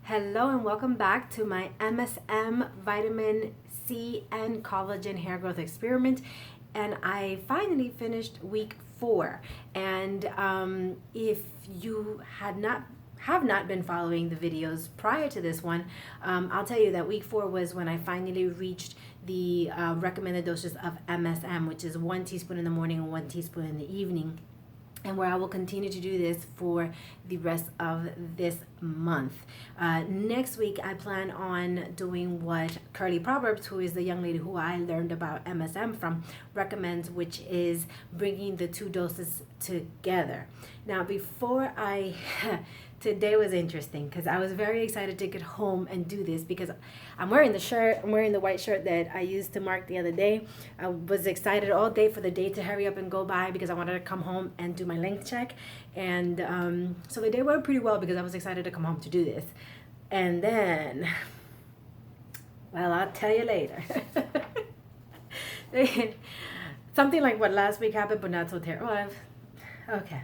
Hello and welcome back to my MSM vitamin C and collagen hair growth experiment. And I finally finished week 4. And if you have not been following the videos prior to this one, I'll tell you that week 4 was when I finally reached the recommended doses of MSM, which is 1 teaspoon in the morning and 1 teaspoon in the evening, and where I will continue to do this for the rest of this month. Next week, I plan on doing what Curly Proverbs, who is the young lady who I learned about MSM from, recommends, which is bringing the 2 doses together. Now, before I... Today was interesting because I was very excited to get home and do this because I'm wearing the white shirt that I used to mark the other day. I was excited all day for the day to hurry up and go by because I wanted to come home and do my length check. And so the day went pretty well because I was excited to come home to do this. And then, well, I'll tell you later. Something like what last week happened, but not so terrible. Okay.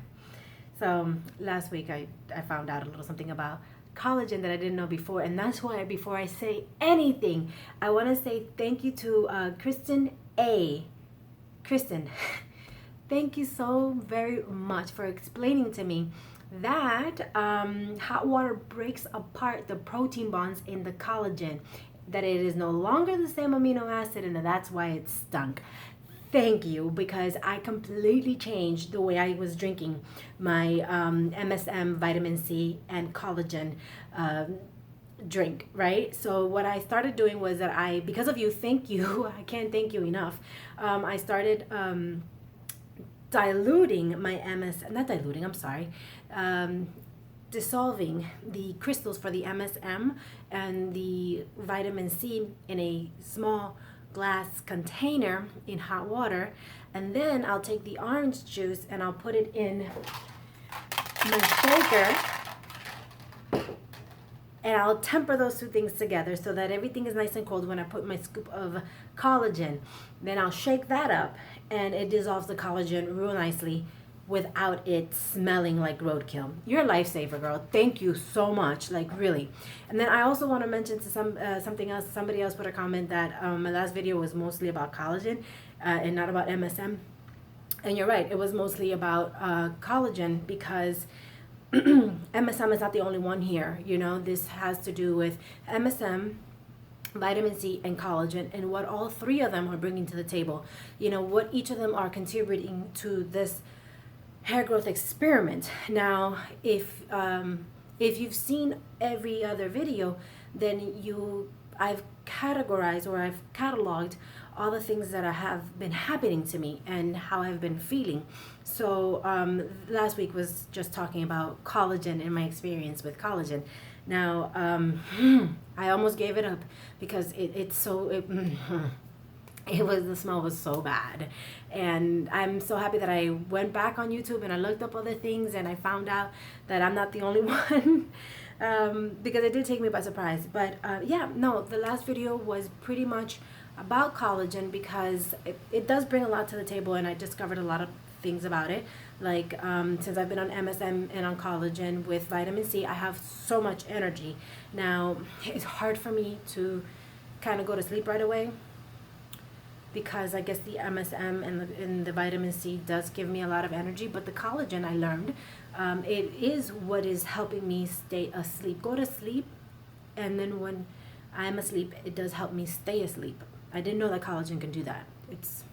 So last week I found out a little something about collagen that I didn't know before, and that's why before I say anything, I want to say thank you to Kristen, thank you so very much for explaining to me that hot water breaks apart the protein bonds in the collagen, that it is no longer the same amino acid, and that's why it stunk. Thank you, because I completely changed the way I was drinking my MSM vitamin C and collagen drink, right? So what I started doing was that because of you, thank you, I can't thank you enough. I started diluting my dissolving the crystals for the MSM and the vitamin C in a small glass container in hot water, and then I'll take the orange juice and I'll put it in my shaker, and I'll temper those 2 things together so that everything is nice and cold when I put my scoop of collagen. Then I'll shake that up and it dissolves the collagen real nicely without it smelling like roadkill. You're a lifesaver, girl. Thank you so much, like really. And then I also want to mention to something else. Somebody else put a comment that my last video was mostly about collagen and not about MSM. And you're right, it was mostly about collagen because MSM is not the only one here. You know, this has to do with MSM, vitamin C, and collagen, and what all 3 of them are bringing to the table. You know, what each of them are contributing to this hair growth experiment. Now, if you've seen every other video, then I've categorized, or I've cataloged all the things that have been happening to me and how I've been feeling. So last week was just talking about collagen and my experience with collagen. Now I almost gave it up because the smell was so bad, and I'm so happy that I went back on YouTube and I looked up other things and I found out that I'm not the only one, because it did take me by surprise. But yeah, no, the last video was pretty much about collagen because it does bring a lot to the table, and I discovered a lot of things about it. Like since I've been on MSM and on collagen with vitamin C, I have so much energy. Now, it's hard for me to kind of go to sleep right away, because I guess the MSM and the vitamin C does give me a lot of energy, but the collagen, I learned, it is what is helping me stay asleep, go to sleep, and then when I'm asleep, it does help me stay asleep. I didn't know that collagen can do that. It's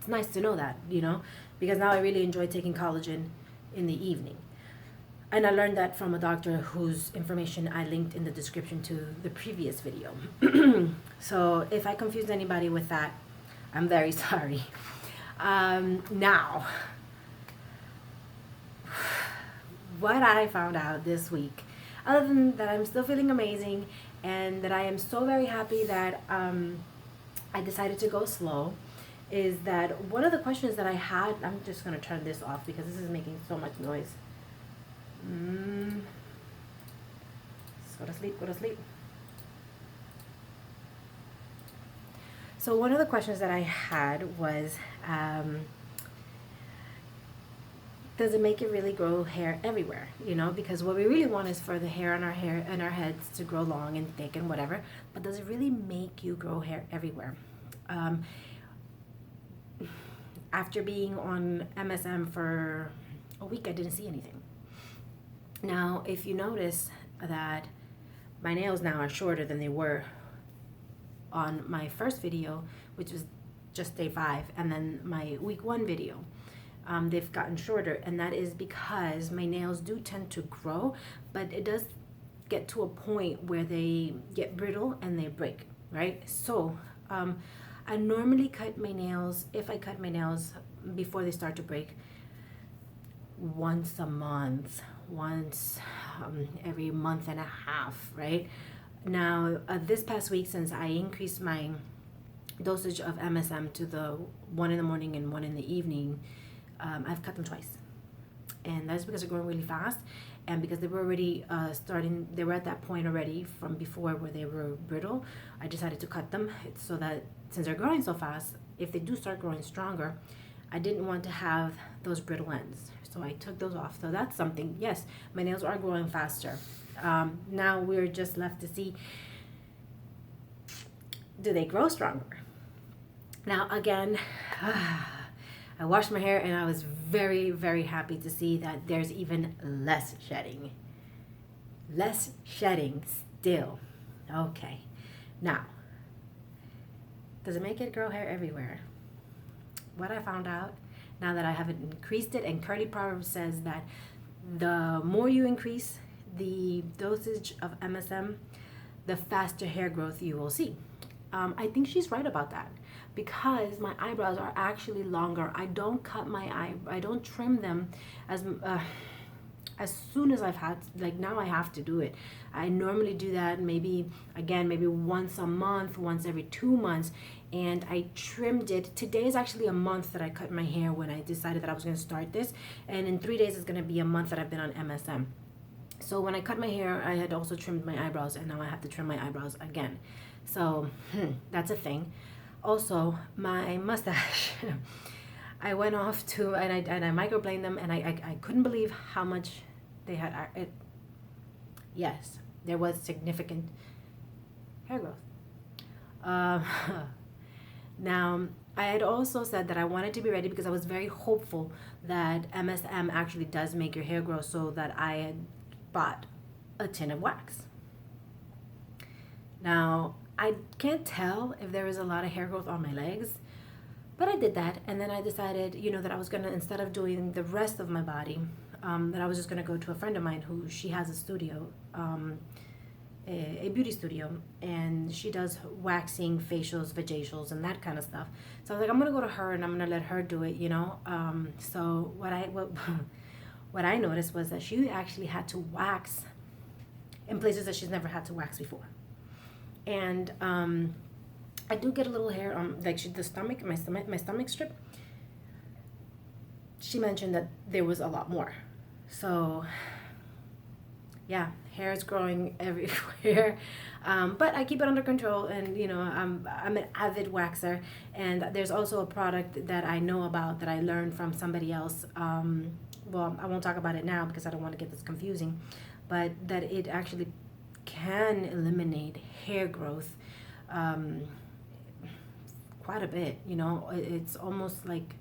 nice to know that, you know, because now I really enjoy taking collagen in the evening. And I learned that from a doctor whose information I linked in the description to the previous video. So if I confused anybody with that, I'm very sorry. Now, what I found out this week, other than that I'm still feeling amazing and that I am so very happy that I decided to go slow, is that one of the questions that I had, I'm just going to turn this off because this is making so much noise. Go to sleep, go to sleep. So one of the questions that I had was does it make it really grow hair everywhere? You know, because what we really want is for the hair on our heads to grow long and thick and whatever. But does it really make you grow hair everywhere? After being on MSM for a week, I didn't see anything. Now, if you notice that my nails now are shorter than they were on my first video, which was just day 5, and then my week 1 video, they've gotten shorter, and that is because my nails do tend to grow, but it does get to a point where they get brittle and they break, right? So I normally cut my nails, if I cut my nails before they start to break, once a month, once every month and a half, right? Now, this past week, since I increased my dosage of MSM to the 1 in the morning and 1 in the evening, I've cut them twice. And that's because they're growing really fast, and because they were already they were at that point already from before where they were brittle. I decided to cut them so that since they're growing so fast, if they do start growing stronger, I didn't want to have those brittle ends. So I took those off. So that's something. Yes, my nails are growing faster. Now we're just left to see, do they grow stronger? Now again, I washed my hair and I was very, very happy to see that there's even less shedding. Less shedding still. Okay. Now, does it make it grow hair everywhere? What I found out, now that I have increased it, and Curly Proverb says that the more you increase the dosage of MSM, the faster hair growth you will see. I think she's right about that, because my eyebrows are actually longer. I don't cut I don't trim them as soon as I've had, like now I have to do it. I normally do that maybe once a month, once every 2 months, and I trimmed it. Today is actually a month that I cut my hair when I decided that I was going to start this, and in 3 days it's going to be a month that I've been on MSM. So when I cut my hair, I had also trimmed my eyebrows, and now I have to trim my eyebrows again. So that's a thing. Also, my mustache, I went off to, and I microbladed them, and I couldn't believe how much they had. Yes, there was significant hair growth. Now, I had also said that I wanted to be ready because I was very hopeful that MSM actually does make your hair grow, so that I had bought a tin of wax. Now, I can't tell if there is a lot of hair growth on my legs, but I did that, and then I decided, that I was gonna, instead of doing the rest of my body, that I was just gonna go to a friend of mine who, she has a studio, a beauty studio, and she does waxing, facials, vajacials, and that kind of stuff. So I was like, I'm gonna go to her and I'm gonna let her do it, So what I noticed was that she actually had to wax in places that she's never had to wax before. And I do get a little hair on, like my stomach strip. She mentioned that there was a lot more. So yeah, hair is growing everywhere. But I keep it under control, and I'm an avid waxer, and there's also a product that I know about that I learned from somebody else. Well, I won't talk about it now because I don't want to get this confusing, but that it actually can eliminate hair growth quite a bit. It's almost like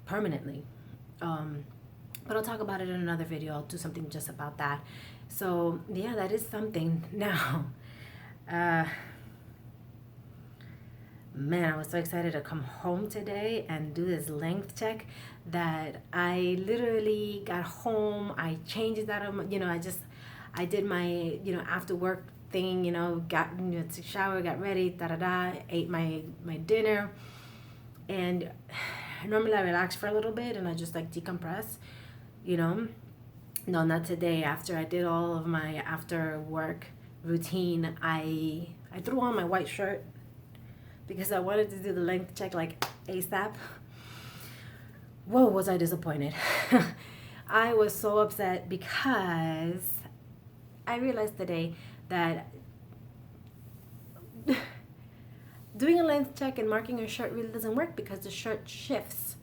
permanently. But I'll talk about it in another video. I'll do something just about that. So yeah, that is something. Now man, I was so excited to come home today and do this length check that I literally got home, I changed that, I did my, after work thing, got, to shower, got ready, ate my dinner, and normally I relax for a little bit and I just like decompress, No, not today. After I did all of my after work routine, I threw on my white shirt because I wanted to do the length check like ASAP. Whoa, was I disappointed. I was so upset because I realized today that doing a length check and marking your shirt really doesn't work because the shirt shifts,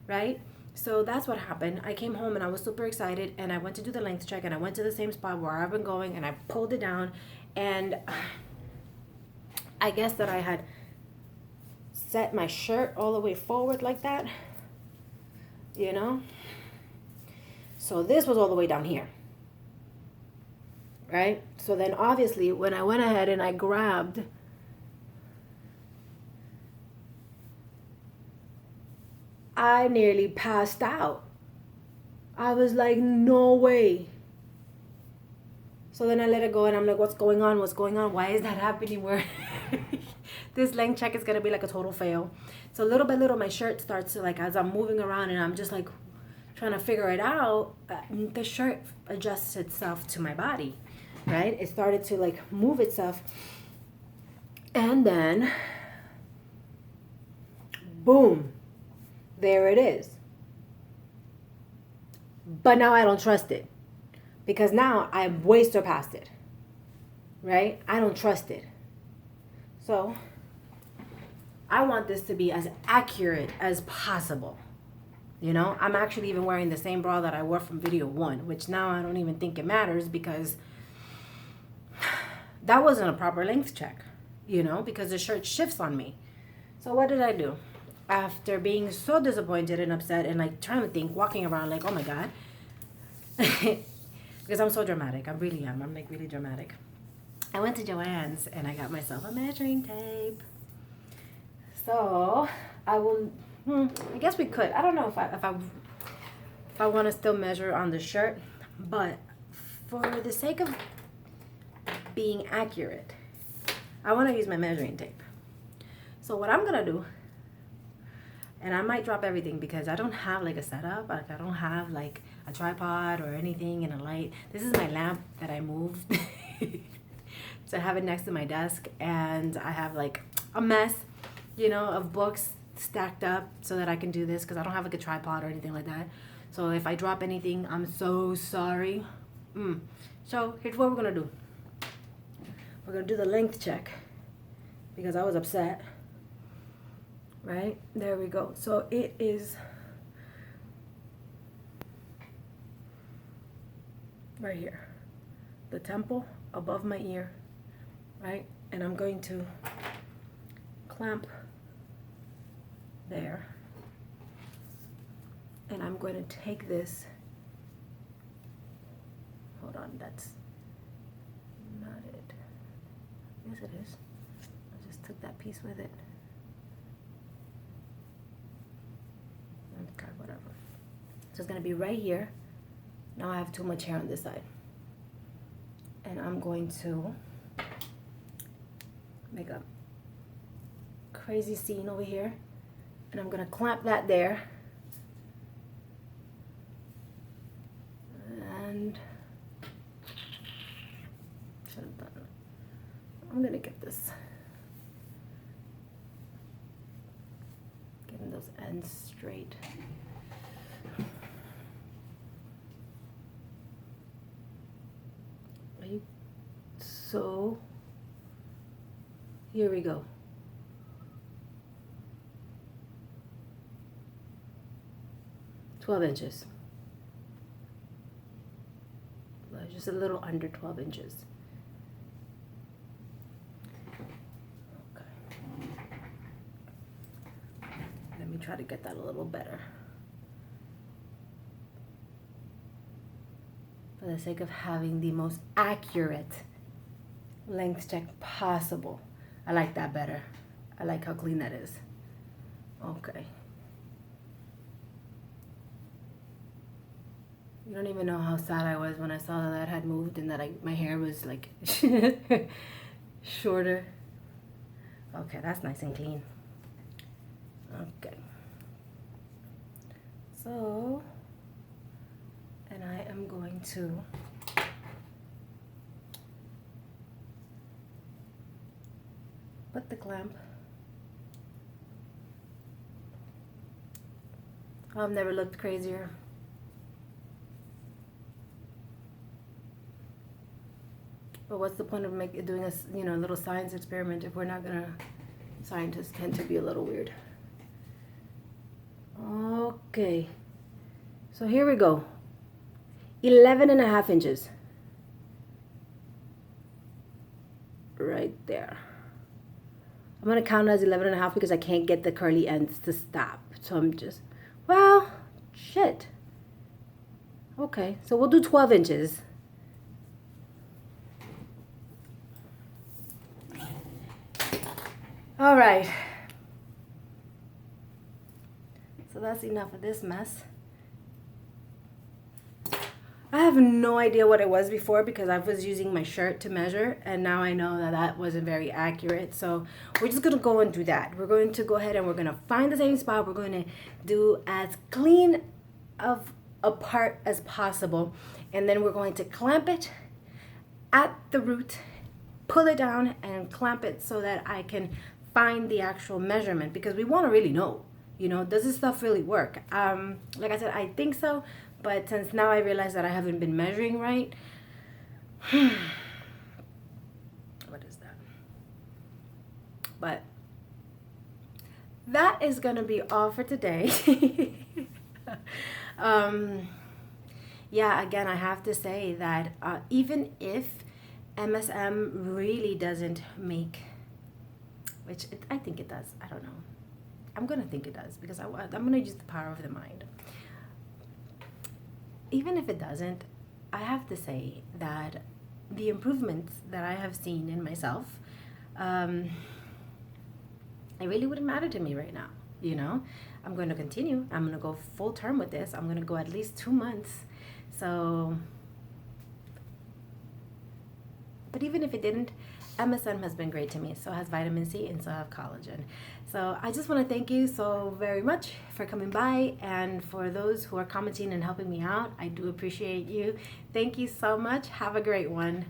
right? So that's what happened. I came home and I was super excited, and I went to do the length check, and I went to the same spot where I've been going, and I pulled it down, and I guess that I had set my shirt all the way forward like that, you know? So this was all the way down here, right? So then obviously when I went ahead and I grabbed I nearly passed out. I was like, no way. So then I let it go, and I'm like, what's going on? What's going on? Why is that happening? Where this length check is going to be like a total fail. So little by little, my shirt starts to, like, as I'm moving around and I'm just like trying to figure it out, the shirt adjusts itself to my body, right? It started to like move itself. And then, boom, there it is. But now I don't trust it, because now I'm way surpassed it, right? I don't trust it. So I want this to be as accurate as possible. You know, I'm actually even wearing the same bra that I wore from video 1, which now I don't even think it matters, because that wasn't a proper length check, you know, because the shirt shifts on me. So what did I do? After being so disappointed and upset and like trying to think, walking around like, oh my God, because I'm so dramatic. I really am. I'm like really dramatic. I went to Joann's and I got myself a measuring tape. So I will, I guess we could. I don't know if I want to still measure on the shirt, but for the sake of being accurate, I want to use my measuring tape. So what I'm gonna do, and I might drop everything because I don't have like a setup. Like I don't have like a tripod or anything and a light. This is my lamp that I moved to have it next to my desk, and I have like a mess, you know, of books stacked up so that I can do this, because I don't have like a tripod or anything like that. So if I drop anything, I'm so sorry. So here's what we're gonna do. We're gonna do the length check because I was upset. Right? There we go. So it is right here. The temple above my ear. Right? And I'm going to clamp there. And I'm going to take this. Hold on, that's not it. Yes, it is. I just took that piece with it. Okay, whatever. So it's going to be right here. Now I have too much hair on this side. And I'm going to make a crazy scene over here. And I'm going to clamp that there. And should have done it. I'm going to get this. Getting those ends straight. Right. So here we go. $12 just a little under 12 inches. Okay. Let me try to get that a little better. For the sake of having the most accurate length check possible. I like that better. I like how clean that is. Okay. You don't even know how sad I was when I saw that had moved and that my hair was like shorter. Okay, that's nice and clean. Okay. So, and I am going to put the clamp. I've never looked crazier. But what's the point of doing a little science experiment if we're not gonna? Scientists tend to be a little weird. Okay, So here we go. 11.5 inches. Right there. I'm going to count it as 11.5 because I can't get the curly ends to stop. So I'm just, well, shit. Okay, so we'll do 12 inches. All right. So that's enough of this mess. I have no idea what it was before because I was using my shirt to measure, and now I know that that wasn't very accurate. So we're just going to go and do that. We're going to go ahead and we're going to find the same spot. We're going to do as clean of a part as possible, and then we're going to clamp it at the root, pull it down and clamp it so that I can find the actual measurement, because we want to really know, you know, does this stuff really work? Like I said, I think so. But since now I realize that I haven't been measuring right, what is that? But that is going to be all for today. Yeah, again, I have to say that even if MSM really doesn't make, which I think it does, I don't know. I'm going to think it does because I'm going to use the power of the mind. Even if it doesn't, I have to say that the improvements that I have seen in myself, it really wouldn't matter to me right now, you know? I'm going to continue. I'm going to go full term with this. I'm going to go at least 2 months. So, but even if it didn't, MSM has been great to me. So has vitamin C and so have collagen. So I just want to thank you so very much for coming by, and for those who are commenting and helping me out, I do appreciate you. Thank you so much. Have a great one.